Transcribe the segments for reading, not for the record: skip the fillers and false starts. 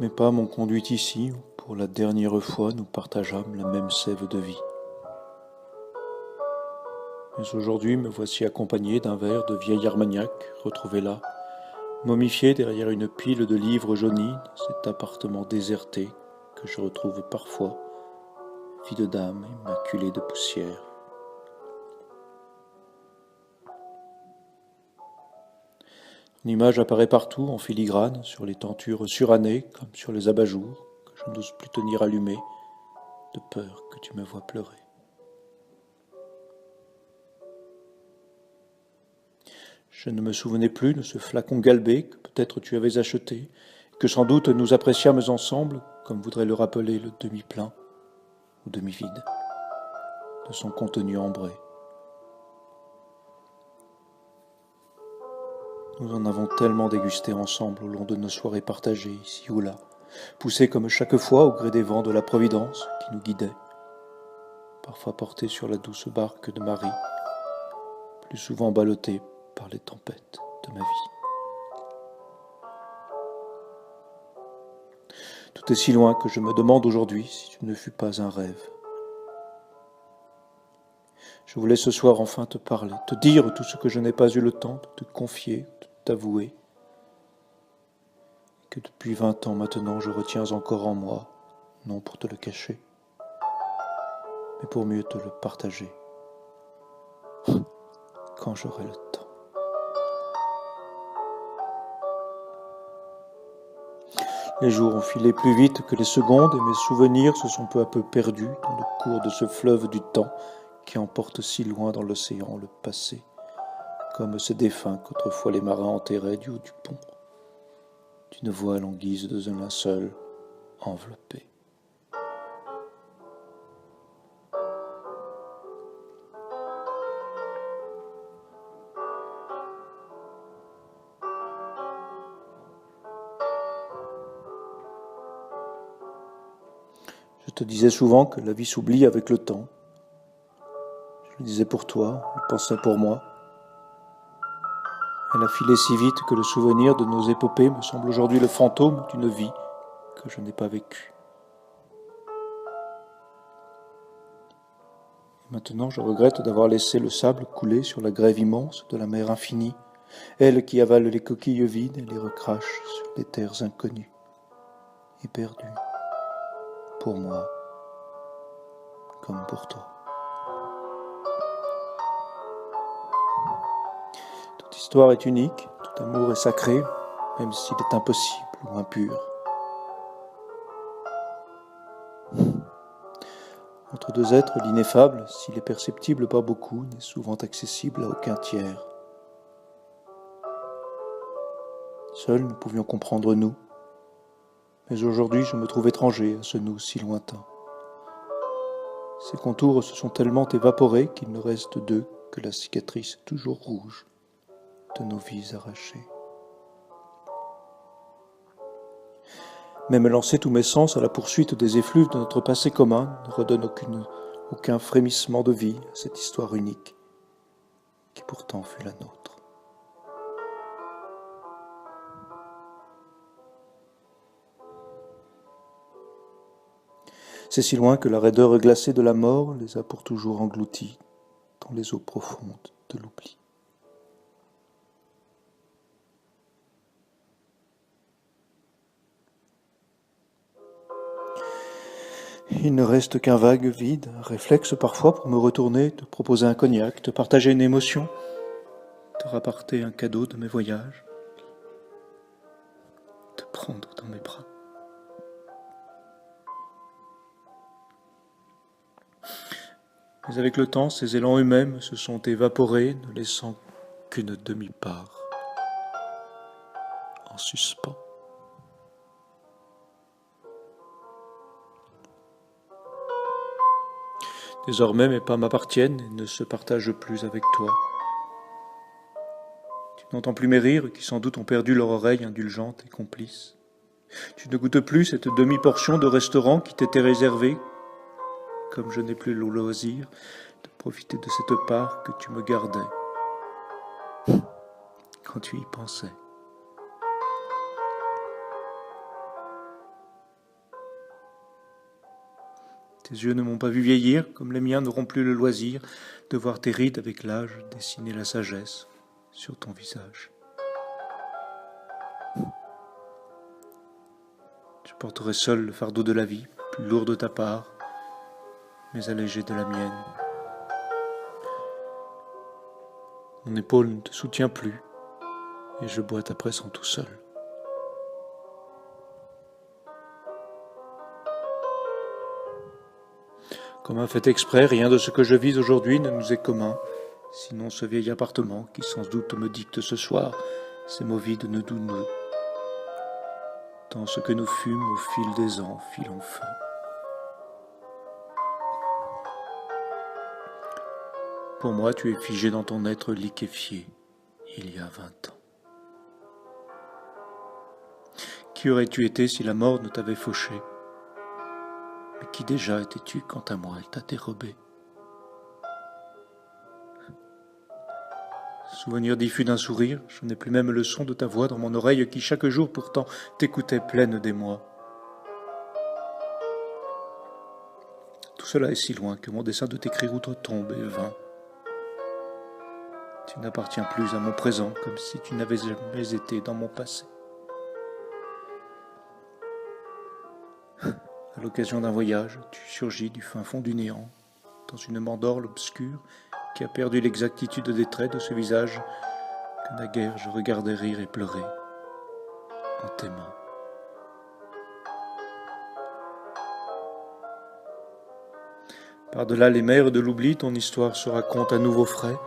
Mes pas m'ont conduit ici, où pour la dernière fois nous partageâmes la même sève de vie. Mais aujourd'hui me voici accompagné d'un verre de vieil Armagnac, retrouvé là, momifié derrière une pile de livres jaunis dans cet appartement déserté que je retrouve parfois, vide d'âme, immaculé de poussière. Une image apparaît partout en filigrane, sur les tentures surannées comme sur les abat-jours que je n'ose plus tenir allumés, de peur que tu me vois pleurer. Je ne me souvenais plus de ce flacon galbé que peut-être tu avais acheté, et que sans doute nous appréciâmes ensemble, comme voudrait le rappeler le demi-plein ou demi-vide de son contenu ambré. Nous en avons tellement dégusté ensemble au long de nos soirées partagées, ici ou là, poussés comme chaque fois au gré des vents de la Providence qui nous guidaient, parfois portés sur la douce barque de Marie, plus souvent ballottés par les tempêtes de ma vie. Tout est si loin que je me demande aujourd'hui si tu ne fus pas un rêve. Je voulais ce soir enfin te parler, te dire tout ce que je n'ai pas eu le temps de te confier, de t'avouer, et que depuis 20 ans maintenant je retiens encore en moi, non pour te le cacher, mais pour mieux te le partager, quand j'aurai le temps. Les jours ont filé plus vite que les secondes et mes souvenirs se sont peu à peu perdus dans le cours de ce fleuve du temps qui emporte si loin dans l'océan le passé, comme ces défunts qu'autrefois les marins enterraient du haut du pont, d'une voile en guise de un linceul enveloppé. Je te disais souvent que la vie s'oublie avec le temps. Je le disais pour toi, je le pensais pour moi. Elle a filé si vite que le souvenir de nos épopées me semble aujourd'hui le fantôme d'une vie que je n'ai pas vécue. Et maintenant, je regrette d'avoir laissé le sable couler sur la grève immense de la mer infinie, elle qui avale les coquilles vides et les recrache sur des terres inconnues, éperdues, pour moi comme pour toi. Toute histoire est unique, tout amour est sacré, même s'il est impossible ou impur. Entre deux êtres, l'ineffable, s'il est perceptible par beaucoup, n'est souvent accessible à aucun tiers. Seuls nous pouvions comprendre nous, mais aujourd'hui je me trouve étranger à ce nous si lointain. Ces contours se sont tellement évaporés qu'il ne reste d'eux que la cicatrice toujours rouge de nos vies arrachées. Même lancer tous mes sens à la poursuite des effluves de notre passé commun ne redonne aucun frémissement de vie à cette histoire unique qui pourtant fut la nôtre. C'est si loin que la raideur glacée de la mort les a pour toujours engloutis dans les eaux profondes de l'oubli. Il ne reste qu'un vague vide, un réflexe parfois pour me retourner, te proposer un cognac, te partager une émotion, te rapporter un cadeau de mes voyages, te prendre dans mes bras. Mais avec le temps, ces élans eux-mêmes se sont évaporés, ne laissant qu'une demi-part en suspens. Désormais, mes pas m'appartiennent et ne se partagent plus avec toi. Tu n'entends plus mes rires qui sans doute ont perdu leur oreille indulgente et complice. Tu ne goûtes plus cette demi-portion de restaurant qui t'était réservée, comme je n'ai plus le loisir de profiter de cette part que tu me gardais quand tu y pensais. Tes yeux ne m'ont pas vu vieillir, comme les miens n'auront plus le loisir de voir tes rides avec l'âge dessiner la sagesse sur ton visage. Je porterai seul le fardeau de la vie, plus lourd de ta part, mais allégé de la mienne. Mon épaule ne te soutient plus, et je bois ta pressant tout seul. Comme un fait exprès, rien de ce que je vis aujourd'hui ne nous est commun, sinon ce vieil appartement qui sans doute me dicte ce soir ces mots vides de nous, tant ce que nous fûmes au fil des ans fil en feu. Pour moi, tu es figé dans ton être liquéfié, il y a 20 ans. Qui aurais-tu été si la mort ne t'avait fauché? Mais qui déjà étais-tu quand à moi elle t'a dérobé? Souvenir diffus d'un sourire, je n'ai plus même le son de ta voix dans mon oreille qui chaque jour pourtant t'écoutait pleine d'émoi. Tout cela est si loin que mon dessein de t'écrire outre-tombe est vain. Tu n'appartiens plus à mon présent comme si tu n'avais jamais été dans mon passé. À l'occasion d'un voyage, tu surgis du fin fond du néant, dans une mandorle obscure qui a perdu l'exactitude des traits de ce visage que naguère je regardais rire et pleurer en tes mains. Par-delà les mers de l'oubli, ton histoire se raconte à nouveau frais,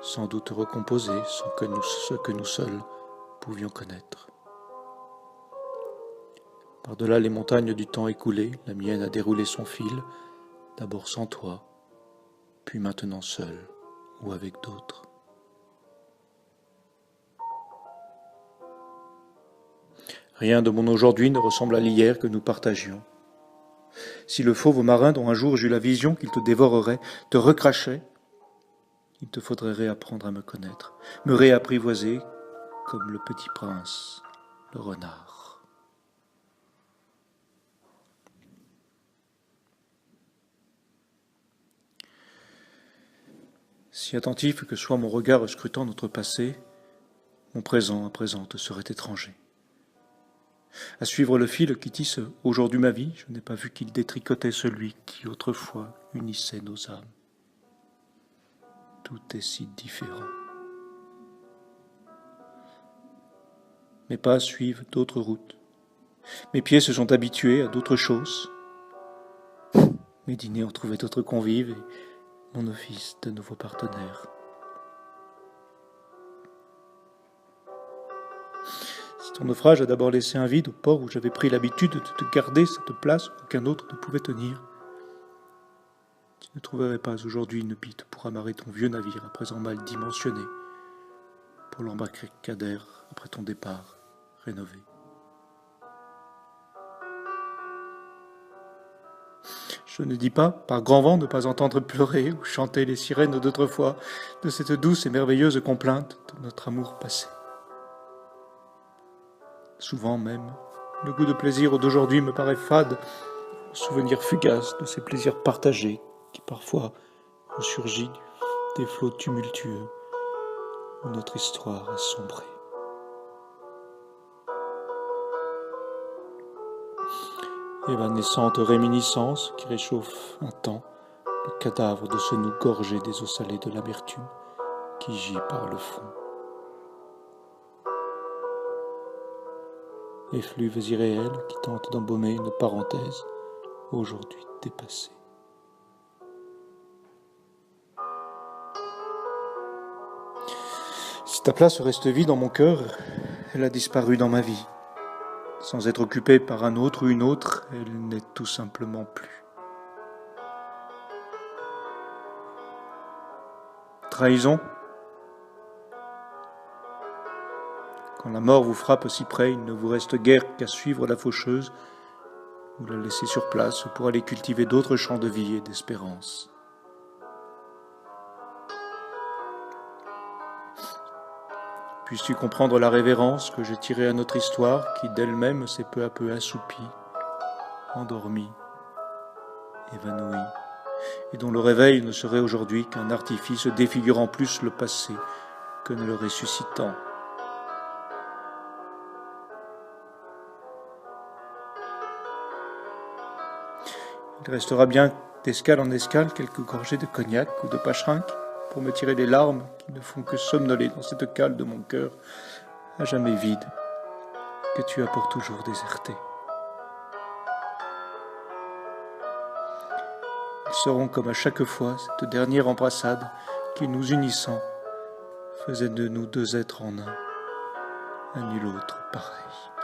sans doute recomposée, sans que ce que nous seuls pouvions connaître. Par-delà les montagnes du temps écoulé, la mienne a déroulé son fil, d'abord sans toi, puis maintenant seul ou avec d'autres. Rien de mon aujourd'hui ne ressemble à l'hier que nous partagions. Si le fauve marin dont un jour j'eus la vision qu'il te dévorerait, te recrachait, il te faudrait réapprendre à me connaître, me réapprivoiser comme le petit prince, le renard. Si attentif que soit mon regard scrutant notre passé, mon présent à présent te serait étranger. À suivre le fil qui tisse aujourd'hui ma vie, je n'ai pas vu qu'il détricotait celui qui autrefois unissait nos âmes. Tout est si différent. Mes pas suivent d'autres routes. Mes pieds se sont habitués à d'autres choses. Mes dîners ont trouvé d'autres convives et mon office de nouveaux partenaires. Si ton naufrage a d'abord laissé un vide au port où j'avais pris l'habitude de te garder cette place qu'aucun autre ne pouvait tenir, tu ne trouverais pas aujourd'hui une bite pour amarrer ton vieux navire à présent mal dimensionné, pour l'embarcadère après ton départ rénové. Je ne dis pas, par grand vent, ne pas entendre pleurer ou chanter les sirènes d'autrefois, de cette douce et merveilleuse complainte de notre amour passé. Souvent même, le goût de plaisir d'aujourd'hui me paraît fade, au souvenir fugace de ces plaisirs partagés qui parfois ressurgit des flots tumultueux où notre histoire a sombré. Évanescente réminiscence qui réchauffe un temps le cadavre de ce nous gorgé des eaux salées de l'amertume qui gît par le fond. Effluves irréels qui tentent d'embaumer une parenthèse aujourd'hui dépassée. Si ta place reste vide dans mon cœur, elle a disparu dans ma vie. Sans être occupée par un autre ou une autre, elle n'est tout simplement plus. Trahison. Quand la mort vous frappe si près, il ne vous reste guère qu'à suivre la faucheuse ou la laisser sur place pour aller cultiver d'autres champs de vie et d'espérance. Puisses-tu comprendre la révérence que j'ai tirée à notre histoire qui d'elle-même s'est peu à peu assoupie, endormie évanoui, et dont le réveil ne serait aujourd'hui qu'un artifice défigurant plus le passé que ne le ressuscitant. Il restera bien d'escale en escale quelques gorgées de cognac ou de pachrink pour me tirer les larmes qui ne font que somnoler dans cette cale de mon cœur à jamais vide que tu as pour toujours déserté. Ils seront comme à chaque fois cette dernière embrassade qui, nous unissant, faisait de nous deux êtres en un, à nul autre pareil.